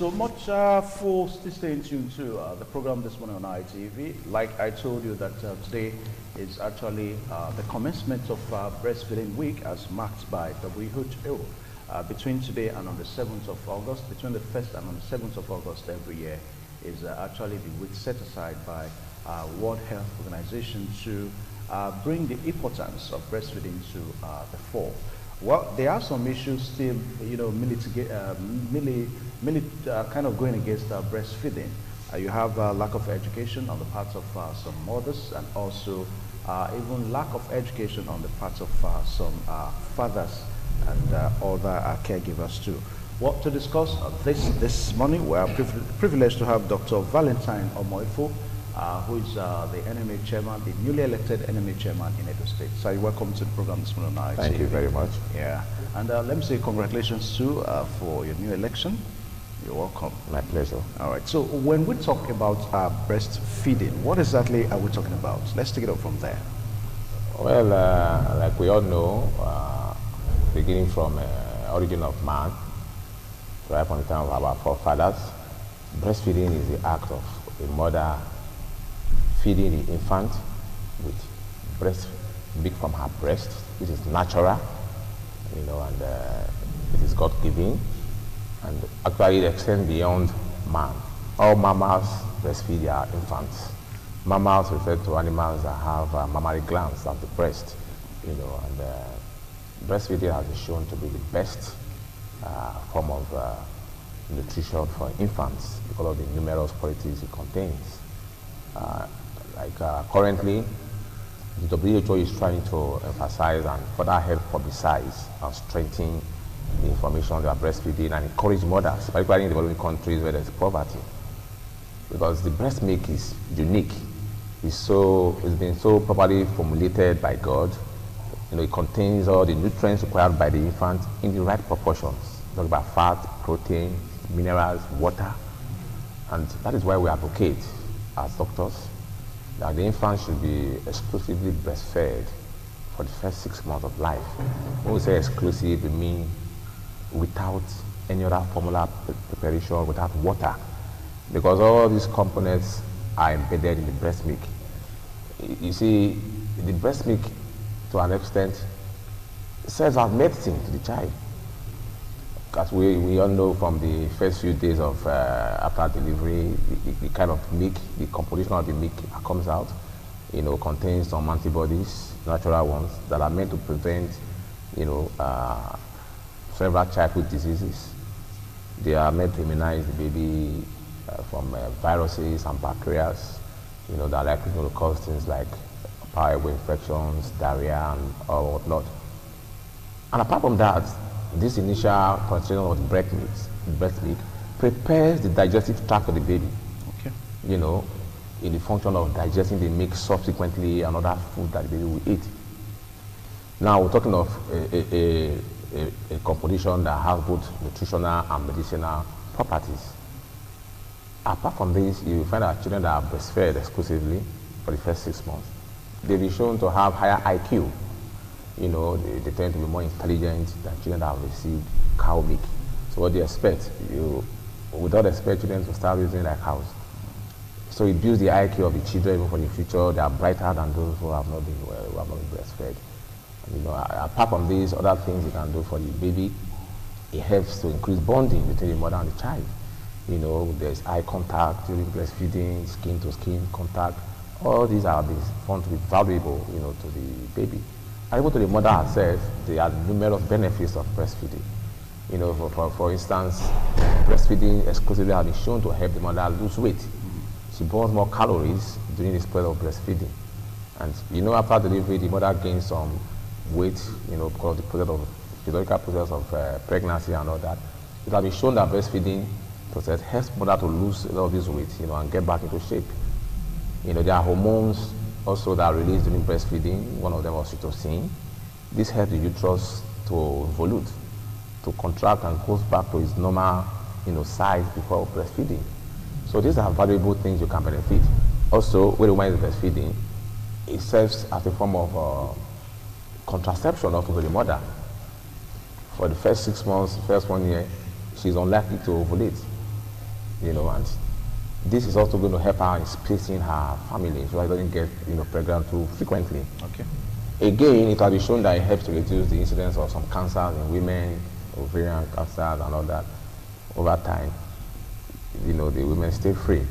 so much for staying tuned to the program this morning on ITV. Like I told you that today is actually the commencement of Breastfeeding Week, as marked by WHO. Between today and on the 7th of August, between the 1st and on the 7th of August every year is actually the week set aside by World Health Organization to bring the importance of breastfeeding to the fore. Well, there are some issues still, you know, kind of going against breastfeeding. You have lack of education on the part of some mothers, and also even lack of education on the part of some fathers and other caregivers too. Well, to discuss this morning, we are privileged to have Dr. Valentine Omoifo, who is the NMA chairman, the newly elected NMA chairman in Edo State. So you're welcome to the program this morning. Thank you very much. Yeah, and let me say congratulations too for your new election. You're welcome. My pleasure. All right, so when we talk about breastfeeding, what exactly are we talking about? Let's take it up from there. Well, like we all know, beginning from origin of man, right from the time of our forefathers, breastfeeding is the act of a mother feeding the infant with breast milk from her breast. It is natural, you know, and it is God-given, and actually it extends beyond man. All mammals breastfeed their infants. Mammals refer to animals that have mammary glands at the breast, you know, and breastfeeding has been shown to be the best form of nutrition for infants because of the numerous qualities it contains. Currently, the WHO is trying to emphasize and further help publicize and strengthen the information about breastfeeding and encourage mothers, particularly in developing countries where there's poverty. Because the breast milk is unique. It's been so properly formulated by God. You know, it contains all the nutrients required by the infant in the right proportions. Talk about fat, protein, minerals, water. And that is why we advocate as doctors that the infant should be exclusively breastfed for the first 6 months of life. When we say exclusive, we mean without any other formula preparation, without water, because all these components are embedded in the breast milk. You see, the breast milk, to an extent, serves as medicine to the child. Because we all know from the first few days of after delivery, the kind of milk, the composition of the milk that comes out, you know, contains some antibodies, natural ones, that are meant to prevent, you know, several childhood diseases. They are meant to immunize the baby from viruses and bacteria, you know, that are likely to cause things like airway infections, diarrhea, and all whatnot. And apart from that, this initial concentration of the breast milk prepares the digestive tract of the baby. Okay. You know, in the function of digesting the milk subsequently and other food that the baby will eat. Now we're talking of a composition that has both nutritional and medicinal properties. Apart from this, you find that children that are breastfed exclusively for the first 6 months, they've been shown to have higher IQ. You know, they tend to be more intelligent than children that have received cow milk. So what do you expect? We don't expect children to start raising like cows. So it builds the IQ of the children even for the future. They are brighter than those who have not been breastfed. You know, apart from these other things you can do for the baby, it helps to increase bonding between the mother and the child. You know, there's eye contact during breastfeeding, skin to skin contact. All these are found to be valuable, you know, to the baby. And even to the mother herself, there are numerous benefits of breastfeeding. You know, for instance, breastfeeding exclusively has been shown to help the mother lose weight. She burns more calories during this period of breastfeeding. And you know, after delivery, the mother gains some weight, you know, because of the physiological process of pregnancy and all that. It has been shown that breastfeeding process helps mother to lose a lot of this weight, you know, and get back into shape. You know, there are hormones also that are released during breastfeeding. One of them was oxytocin. This helps the uterus to volute, to contract and goes back to its normal, you know, size before breastfeeding. So these are valuable things you can benefit. Also, when the woman is breastfeeding, it serves as a form of contraception also to the mother. For the first 6 months, first 1 year, she's unlikely to ovulate. and this is also going to help her in spacing her family so I doesn't get, pregnant too frequently. Okay. Again, it has been shown that it helps to reduce the incidence of some cancers in women, ovarian cancers and all that. Over time, the women stay free.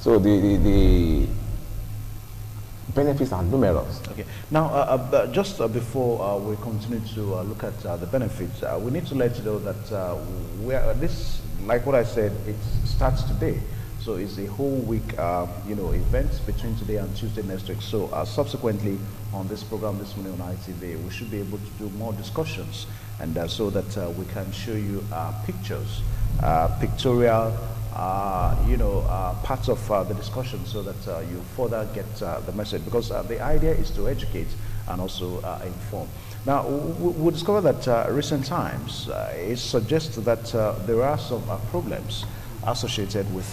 So the benefits are numerous. Okay. Now, just before we continue to look at the benefits, we need to let you know that this, like what I said, it starts today. So it's a whole week, event between today and Tuesday next week. So subsequently on this program this morning on ITV, we should be able to do more discussions, and so that we can show you pictures, pictorial, parts of the discussion, so that you further get the message. Because the idea is to educate and also inform. Now, we discover that recent times it suggests that there are some problems associated with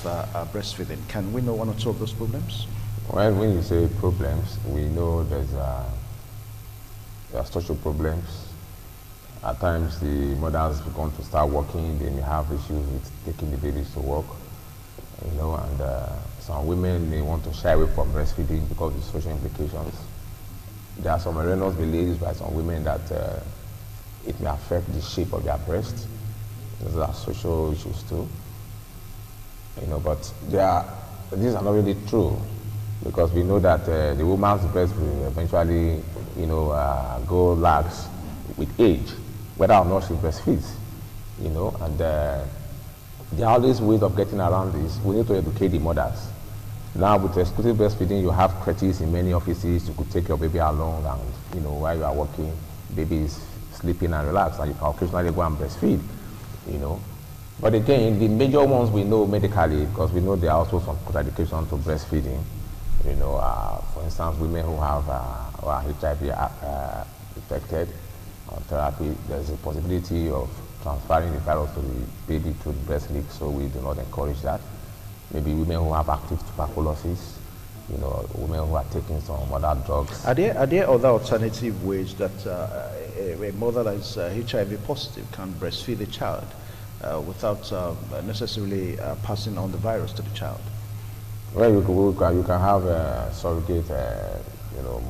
breastfeeding. Can we know one or two of those problems? Well, when you say problems, we know there are social problems. At times, the mothers begin to start working. They may have issues with taking the babies to work, and some women may want to shy away from breastfeeding because of the social implications. There are some erroneous beliefs by some women that it may affect the shape of their breast. Those are social issues too. But these are not really true, because we know that the woman's breast will eventually, go lax with age, whether or not she breastfeeds, and there are always ways of getting around this. We need to educate the mothers. Now, with exclusive breastfeeding, you have crutches in many offices. You could take your baby along, and while you are working, baby is sleeping and relaxed, and you can occasionally go and breastfeed, But again, the major ones we know medically, because we know there are also some contraindications to breastfeeding. For instance, women who are HIV infected on therapy, there's a possibility of transferring the virus to the baby through the breast milk, so we do not encourage that. Maybe women who have active tuberculosis, women who are taking some other drugs. Are there other alternative ways that a mother that is HIV positive can breastfeed a child without necessarily passing on the virus to the child? Well, you can have surrogate,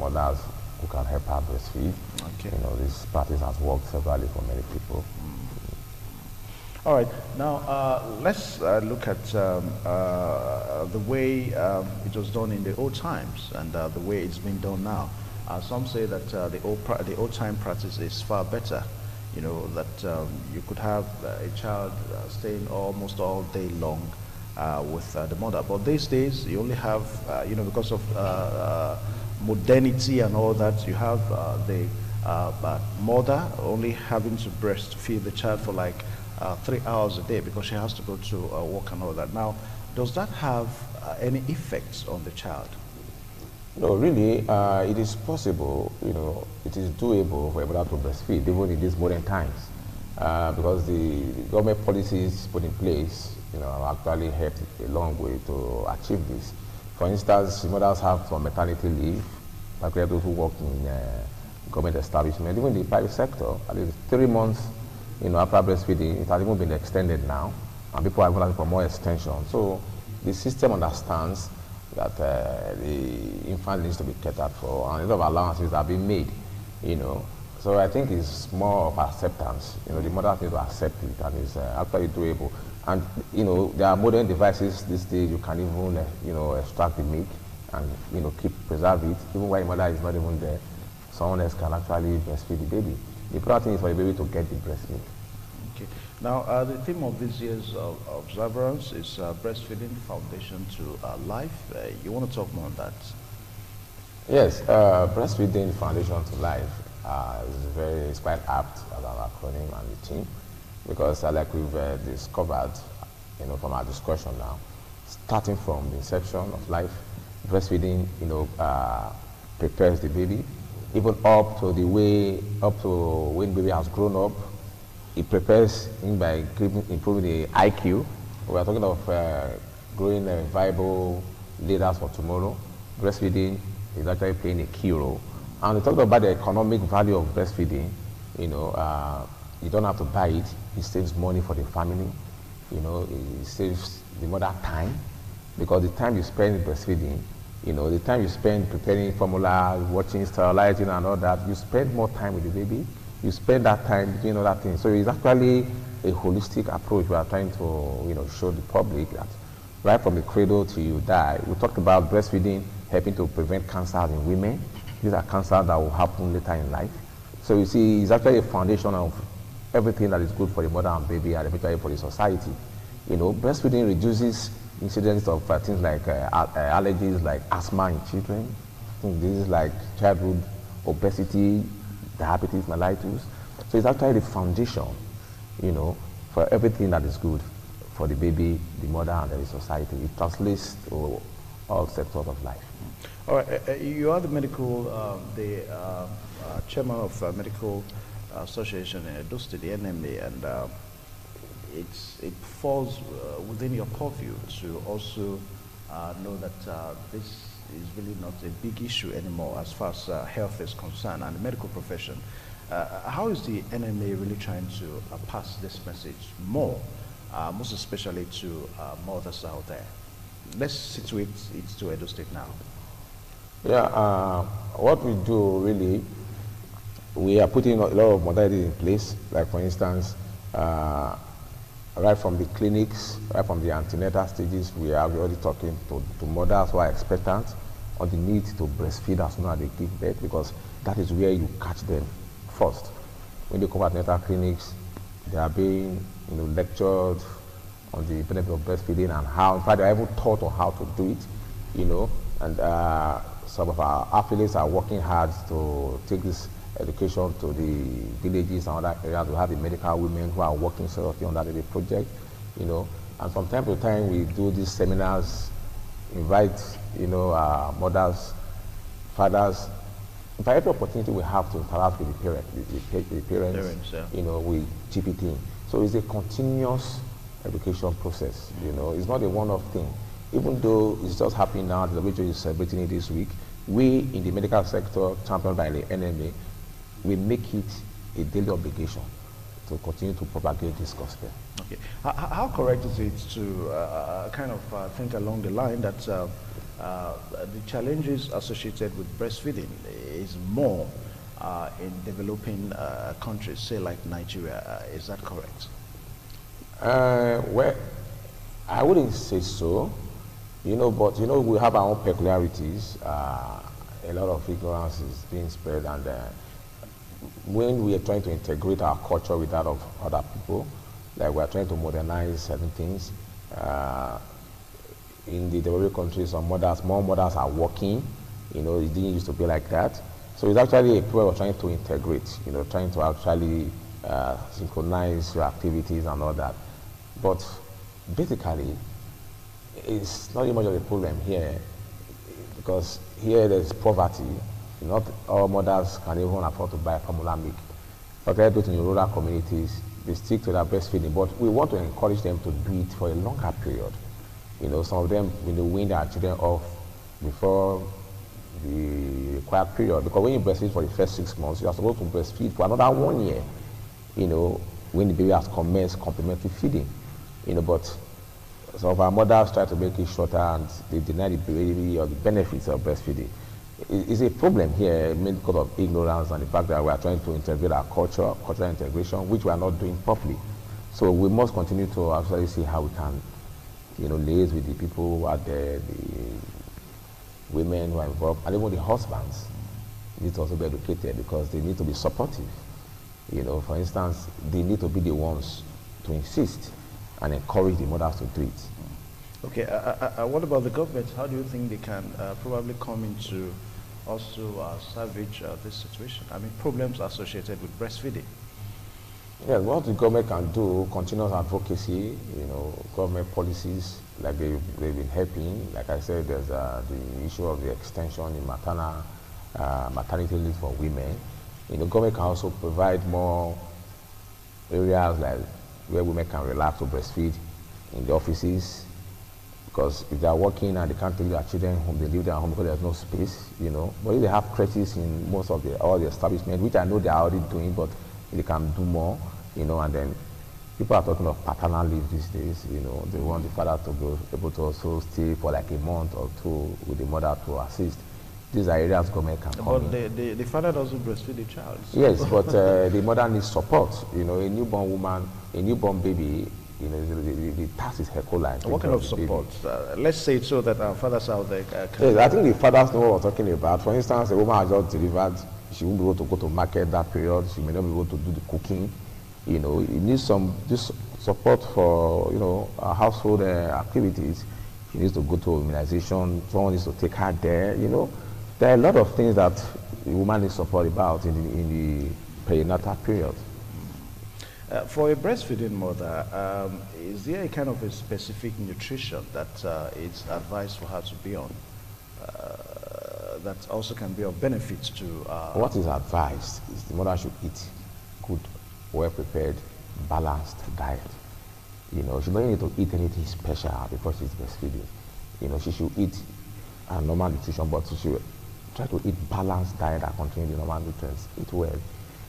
mothers who can help her breastfeed. Okay. This practice has worked severally for many people. All right. Now, let's look at the way it was done in the old times and the way it's been done now. Some say that the old time practice is far better. That you could have a child staying almost all day long with the mother. But these days, you only have, because of modernity and all that, you have the mother only having to breastfeed the child for like 3 hours a day because she has to go to work and all that. Now, does that have any effects on the child? No, really, it is possible, it is doable for a mother to breastfeed, even in these modern times, because the government policies put in place, have actually helped a long way to achieve this. For instance, mothers have some maternity leave, particularly those who work in government establishment, even in the private sector, at least 3 months, after breastfeeding. It has even been extended now, and people are even asking for more extension. So the system understands that the infant needs to be catered for, and a lot of allowances are being made, So I think it's more of acceptance. The mothers need to accept it, and it's actually doable. And, there are modern devices these days. You can even, extract the milk and, preserve it, even while the mother is not even there. Someone else can actually breastfeed the baby. The important thing is for the baby to get the breast milk. Okay. Now, the theme of this year's observance is Breastfeeding Foundation to Life. You want to talk more on that? Yes, Breastfeeding Foundation to Life is quite apt as an acronym and the team, because like we've discovered, from our discussion now, starting from the inception of life, breastfeeding, prepares the baby, even up to when baby has grown up. It prepares him by improving the IQ. We are talking of growing viable leaders for tomorrow. Breastfeeding is actually playing a key role. And we talked about the economic value of breastfeeding. You don't have to buy it. It saves money for the family. It saves the mother time, because the time you spend breastfeeding, you know, the time you spend preparing formula, watching sterilizing and all that, you spend more time with the baby. You spend that time doing other things. So it's actually a holistic approach we are trying to, you know, show the public that right from the cradle till you die. We talked about breastfeeding helping to prevent cancers in women. These are cancers that will happen later in life. So you see, it's actually a foundation of everything that is good for the mother and baby and eventually for the society. You know, breastfeeding reduces incidence of things like allergies like asthma in children, diseases like childhood obesity, diabetes mellitus. So it's actually the foundation, you know, for everything that is good for the baby, the mother, and the society. It translates to all sectors of life. All right, you are the medical, chairman of Medical Association in Edo State, the NMA, and it falls within your purview to also know that this is really not a big issue anymore as far as health is concerned and the medical profession. How is the NMA really trying to pass this message more, most especially to mothers out there? Let's situate it to Edo State now. Yeah, what we do really, we are putting a lot of modalities in place, like for instance, right from the clinics, right from the antenatal stages, we are already talking to mothers who are expectant on the need to breastfeed as soon as they give birth, because that is where you catch them first. When they come to antenatal clinics, they are being, you know, lectured on the benefit of breastfeeding and how, in fact, they are even taught on how to do it, you know, and some of our affiliates are working hard to take this education to the villages and other areas. We have the medical women who are working seriously on that project, you know, and from time to time we do these seminars, invite, you know, mothers, fathers. In fact, every opportunity we have to interact with the parents, yeah, you know, with GPT. So it's a continuous education process, you know. It's not a one-off thing. Even though it's just happening now, the WHO is celebrating it this week, we in the medical sector, championed by the NMA, we make it a daily obligation to continue to propagate this gospel. Okay. How correct is it to kind of think along the line that the challenges associated with breastfeeding is more in developing countries, say like Nigeria? Is that correct? Well, I wouldn't say so, you know, but you know, we have our own peculiarities. A lot of ignorance is being spread, and when we are trying to integrate our culture with that of other people, like we are trying to modernize certain things, in the developing countries, more mothers are working, you know, it didn't used to be like that. So it's actually a problem of trying to integrate, you know, trying to actually synchronize your activities and all that. But basically, it's not much of a problem here, because here there's poverty. Not all mothers can even afford to buy formula milk. Okay, those in rural communities, they stick to their breastfeeding, but we want to encourage them to do it for a longer period. You know, some of them, when they wean their children off before the required period, because when you breastfeed for the first 6 months, you are supposed to breastfeed for another 1 year, you know, when the baby has commenced complementary feeding. You know, but some of our mothers try to make it shorter and they deny the baby or the benefits of breastfeeding. It's a problem here, mainly because of ignorance and the fact that we are trying to integrate our cultural integration, which we are not doing properly. So we must continue to actually see how we can, you know, liaise with the people who are there, the women who are involved, and even the husbands need to also be educated, because they need to be supportive. You know, for instance, they need to be the ones to insist and encourage the mothers to do it. Okay, what about the government? How do you think they can probably come into also salvage this situation? I mean, problems associated with breastfeeding. Yeah, what the government can do, continuous advocacy, you know, government policies, like they've been helping. Like I said, there's the issue of the extension in maternity leave for women. You know, government can also provide more areas like where women can relax to breastfeed in the offices, because if they are working and they can't take their children home, they leave them at home because there's no space, you know. But if they have creches in most of all the establishments, which I know they are already doing, but they can do more, you know, and then People are talking of paternal leave these days. You know, they want the father to be able to also stay for like a month or two with the mother to assist. These are areas government can come in. But the father doesn't breastfeed the child. So. Yes, but the mother needs support. You know, a newborn woman, a newborn baby, you know, the task is Herculean. What kind of support? Let's say it so that our fathers out there yes, I think the fathers know what we're talking about. For instance, a woman has just delivered, she won't be able to go to market that period, she may not be able to do the cooking. You know, you need some this support for, you know, household activities. She needs to go to immunization, someone needs to take her there, you know. There are a lot of things that the woman needs support about in the perinatal period. For a breastfeeding mother, is there a kind of a specific nutrition that it's advised for her to be on that also can be of benefit to? What is advised is the mother should eat good, well-prepared, balanced diet. You know, she doesn't need to eat anything special because she's breastfeeding. You know, she should eat a normal nutrition, but she should try to eat balanced diet that contains the normal nutrients. Eat well.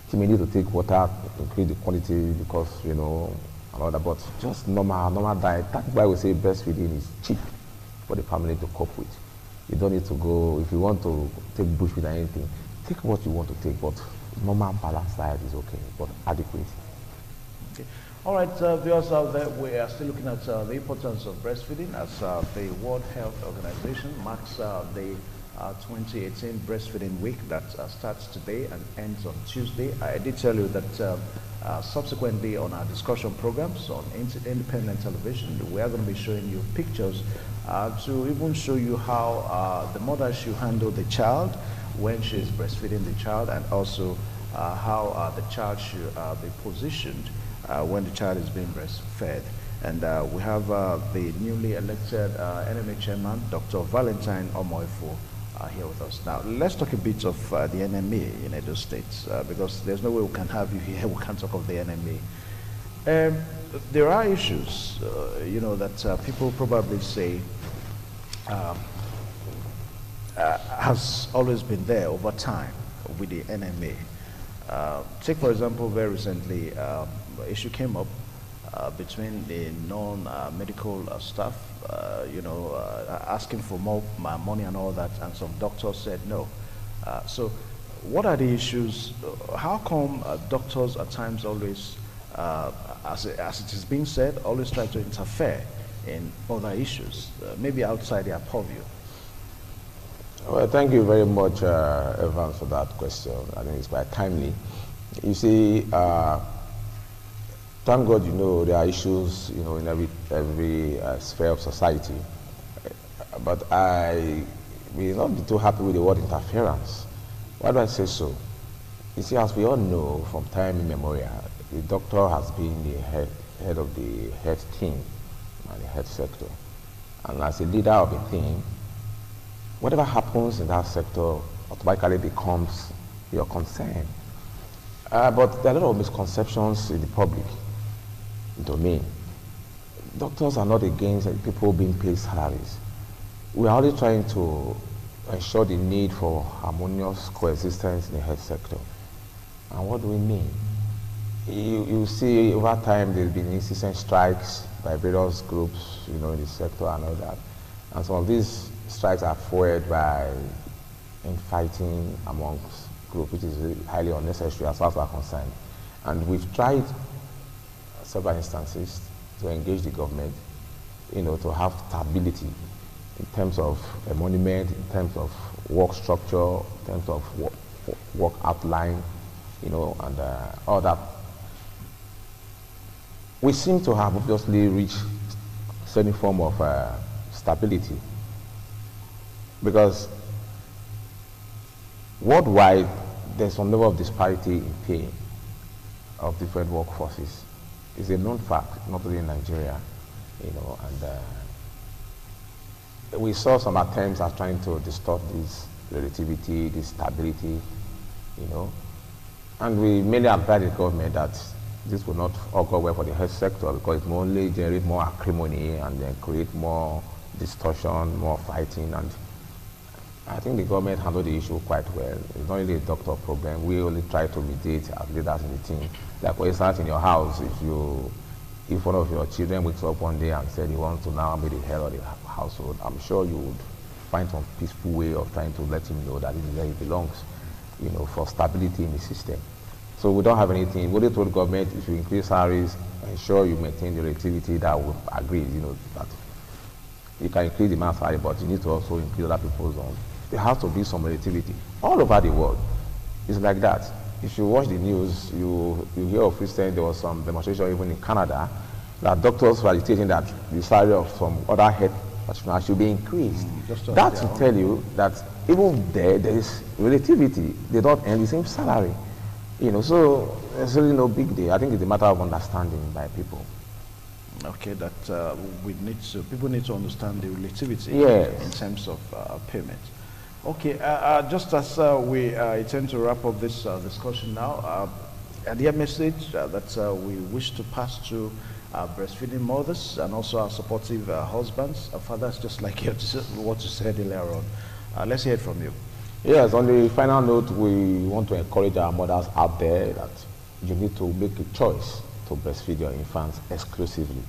She may need to take water, increase the quantity because, you know, and all that, but just normal diet. That's why we say breastfeeding is cheap for the family to cope with. You don't need to go, if you want to take bushmeat or anything, take what you want to take, but normal balanced diet is okay, but adequate. Okay. All right, viewers out there, we are still looking at the importance of breastfeeding as the World Health Organization marks the 2018 Breastfeeding Week that starts today and ends on Tuesday. I did tell you that subsequently on our discussion programs on independent television, we are going to be showing you pictures to even show you how the mother should handle the child when she is breastfeeding the child, and also how the child should be positioned when the child is being breastfed. And we have the newly elected NMA chairman, Dr. Valentine Omoifo, here with us. Now, let's talk a bit of the NMA in Edo State, because there's no way we can have you here, we can't talk of the NMA. There are issues, you know, that people probably say has always been there over time with the NMA. Take, for example, very recently, issue came up between the non-medical staff, you know, asking for more money and all that, and some doctors said no. So what are the issues? How come doctors at times always, as it is being said, always try to interfere in other issues, maybe outside their purview? Well, thank you very much, Evans, for that question. I think it's quite timely. You see, thank God, you know, there are issues, you know, in every sphere of society. But I will not be too happy with the word interference. Why do I say so? You see, as we all know, from time immemorial, the doctor has been the head of the health team and the health sector. And as a leader of a team, whatever happens in that sector automatically becomes your concern. But there are a lot of misconceptions in the public domain. Doctors are not against people being paid salaries. We are only trying to ensure the need for harmonious coexistence in the health sector. And what do we mean? You see, over time, there have been incessant strikes by various groups, you know, in the sector and all that. And some of these strikes are fueled by infighting amongst groups, which is highly unnecessary as far as we are concerned. And we've tried several instances to engage the government, you know, to have stability in terms of emolument, in terms of work structure, in terms of work outline, you know, and all that. We seem to have obviously reached a certain form of stability, because worldwide there's some level of disparity in pay of different workforces. It's a known fact, not only in Nigeria, you know, and we saw some attempts at trying to distort this relativity, this stability, you know, and we mainly advise the government that this will not augur well for the health sector, because it will only generate more acrimony and then create more distortion, more fighting. And I think the government handled the issue quite well. It's not really a doctor problem. We only try to mediate as leaders in the team. Like, for instance, in your house, if you if one of your children wakes up one day and said he wants to now be the head of the household, I'm sure you would find some peaceful way of trying to let him know that this is where he belongs, you know, for stability in the system. So we don't have anything. We only told government, if you increase salaries, ensure you maintain the relativity that we agree, you know, that you can increase the man's salary, but you need to also increase other people's own. There has to be some relativity. All over the world, it's like that. If you watch the news, you hear of recent, there was some demonstration even in Canada, that doctors were dictating that the salary of some other head professionals should be increased. That to tell you that even there is relativity. They don't earn the same salary. You know, so it's really no big deal. I think it's a matter of understanding by people. Okay, that people need to understand the relativity in terms of payment. Okay, just as we intend to wrap up this discussion now, a dear message that we wish to pass to breastfeeding mothers and also our supportive husbands, fathers, just like what you said earlier on. Let's hear it from you. Yes, on the final note, we want to encourage our mothers out there that you need to make a choice to breastfeed your infants exclusively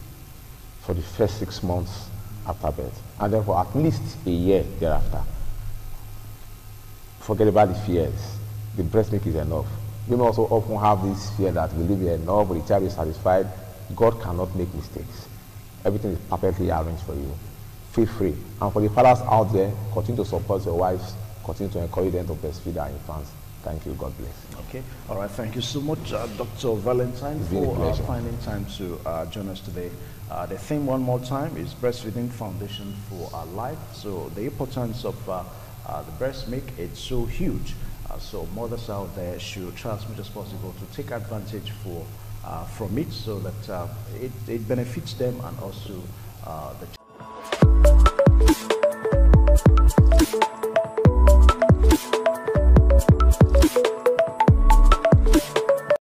for the first 6 months after birth, and then for at least a year thereafter. Forget about the fears. The breast milk is enough. Women also often have this fear that will leave it enough, but the child is satisfied. God cannot make mistakes. Everything is perfectly arranged for you. Feel free. And for the fathers out there, continue to support your wives, continue to encourage them to breastfeed their infants. Thank you. God bless. Okay. All right. Thank you so much, Dr. Valentine, for finding time to join us today. The theme, one more time, is Breastfeeding Foundation for Our Life. So the importance of the breast milk, it's so huge. So mothers out there should try as much as possible to take advantage from it, so that it benefits them and also the